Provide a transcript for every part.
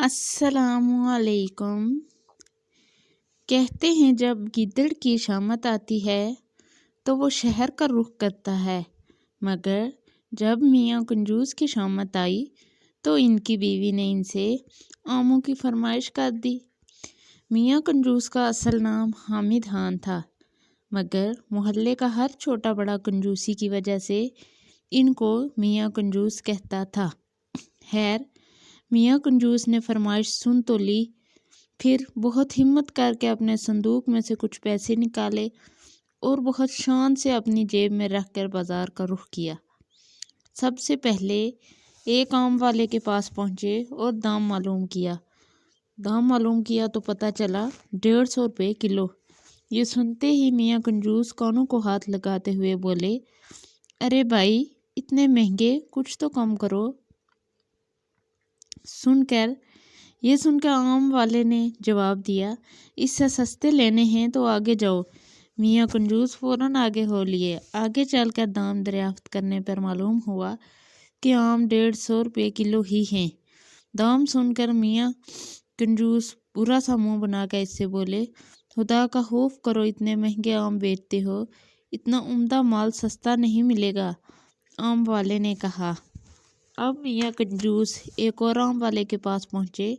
अस्सलाम वालेकुम। कहते हैं जब गिद्दड़ की शामत आती है तो वो शहर का रुख करता है, मगर जब मियाँ कंजूस की शामत आई तो इनकी बीवी ने इनसे आमों की फरमाइश कर दी। मियाँ कंजूस का असल नाम हामिद खान था, मगर मोहल्ले का हर छोटा बड़ा कंजूसी की वजह से इनको मियाँ कंजूस कहता था। खैर, मियाँ कंजूस ने फरमाइश सुन तो ली, फिर बहुत हिम्मत करके अपने संदूक में से कुछ पैसे निकाले और बहुत शान से अपनी जेब में रखकर बाजार का रुख किया। सबसे पहले एक आम वाले के पास पहुंचे और दाम मालूम किया तो पता चला 150 रुपये किलो। ये सुनते ही मियाँ कंजूस कानों को हाथ लगाते हुए बोले, अरे भाई, इतने महंगे, कुछ तो कम करो। सुनकर आम वाले ने जवाब दिया, इससे सस्ते लेने हैं तो आगे जाओ। मियाँ कंजूस फौरन आगे हो लिए। आगे चलकर दाम दरियाफ्त करने पर मालूम हुआ कि आम 150 रुपये किलो ही हैं। दाम सुनकर मियाँ कंजूस बुरा सा मुंह बनाकर इससे बोले, खुदा का खौफ करो, इतने महंगे आम बेचते हो, इतना उम्दा माल सस्ता नहीं मिलेगा। आम वाले ने कहा। अब मियाँ कंजूस एक और आम वाले के पास पहुँचे।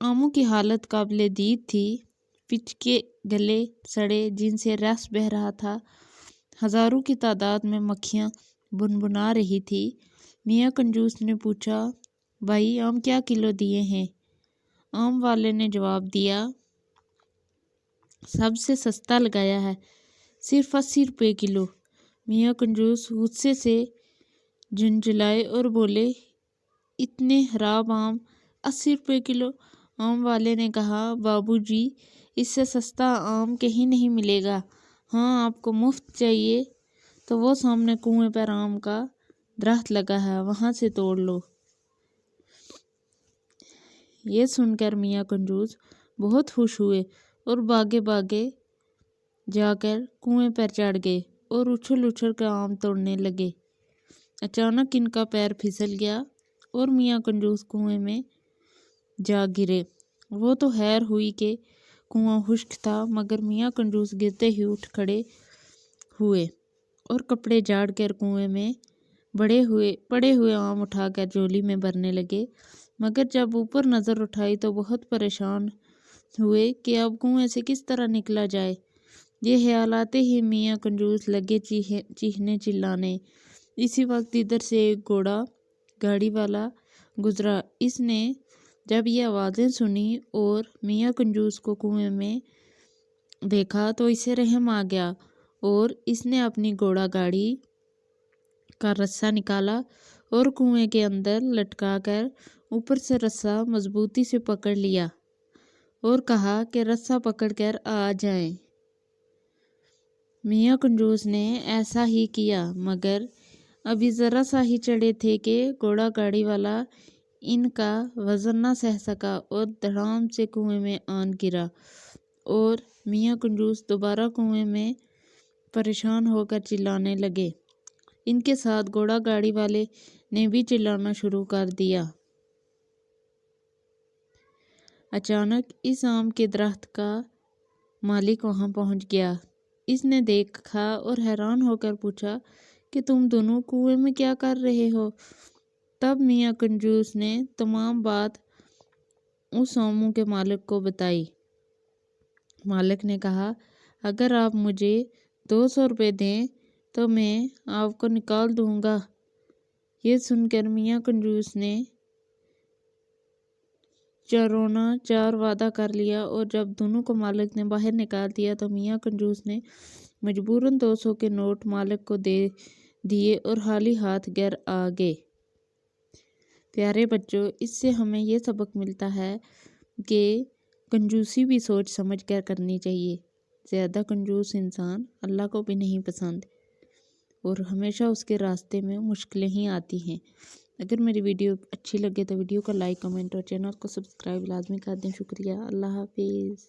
आमों की हालत काबिले दीद थी। पिचके गले सड़े, जिनसे रस बह रहा था। हजारों की तादाद में मक्खियाँ बुनबुना रही थी। मियाँ कंजूस ने पूछा, भाई, आम क्या किलो दिए हैं? आम वाले ने जवाब दिया, सबसे सस्ता लगाया है, सिर्फ 80 रुपये किलो। मियाँ कंजूस गुस्से से झुंझलाए और बोले, इतने खराब आम 80 रुपये किलो? आम वाले ने कहा, बाबूजी, इससे सस्ता आम कहीं नहीं मिलेगा। हाँ, आपको मुफ्त चाहिए तो वो सामने कुएं पर आम का दरख्त लगा है, वहां से तोड़ लो। ये सुनकर मियाँ कंजूस बहुत खुश हुए और भागे भागे जाकर कुएं पर चढ़ गए और उछल उछल कर आम तोड़ने लगे। अचानक इनका पैर फिसल गया और मियाँ कंजूस कुएं में जा गिरे। वो तो हैर हुई कि कुआं खुश्क था, मगर मियाँ कंजूस गिरते ही उठ खड़े हुए और कपड़े झाड़ कर कुएं में पड़े हुए आम उठाकर झोली में भरने लगे। मगर जब ऊपर नज़र उठाई तो बहुत परेशान हुए कि अब कुएं से किस तरह निकला जाए। ये ख्याल आते ही मियाँ कंजूस लगे चीखने चिल्लाने। इसी वक्त इधर से एक घोड़ा गाड़ी वाला गुजरा। इसने जब ये आवाज़ें सुनी और मियाँ कंजूस को कुएं में देखा तो इसे रहम आ गया और इसने अपनी घोड़ा गाड़ी का रस्सा निकाला और कुएं के अंदर लटका कर ऊपर से रस्सा मजबूती से पकड़ लिया और कहा कि रस्सा पकड़कर आ जाएं। मियाँ कंजूस ने ऐसा ही किया, मगर अभी ज़रा सा ही चढ़े थे कि घोड़ा गाड़ी वाला इनका वज़न न सह सका और धड़ाम से कुएं में आन गिरा और मियाँ कंजूस दोबारा कुएं में परेशान होकर चिल्लाने लगे। इनके साथ घोड़ा गाड़ी वाले ने भी चिल्लाना शुरू कर दिया। अचानक इस आम के दरख्त का मालिक वहां पहुंच गया। इसने देखा और हैरान होकर पूछा कि तुम दोनों कुएं में क्या कर रहे हो? तब मियाँ कंजूस ने तमाम बात उस आमों के मालिक को बताई। मालिक ने कहा, अगर आप मुझे 200 रुपये दें तो मैं आपको निकाल दूंगा। ये सुनकर मियाँ कंजूस ने चार वादा कर लिया और जब दोनों को मालिक ने बाहर निकाल दिया तो मियाँ कंजूस ने मजबूरन 200 के नोट मालिक को दे दिए और खाली हाथ घर आ गए। प्यारे बच्चों, इससे हमें यह सबक मिलता है कि कंजूसी भी सोच समझ कर करनी चाहिए। ज़्यादा कंजूस इंसान अल्लाह को भी नहीं पसंद और हमेशा उसके रास्ते में मुश्किलें ही आती हैं। अगर मेरी वीडियो अच्छी लगे तो वीडियो को लाइक, कमेंट और चैनल को सब्सक्राइब लाजमी कर दें। शुक्रिया। अल्लाह हाफिज़।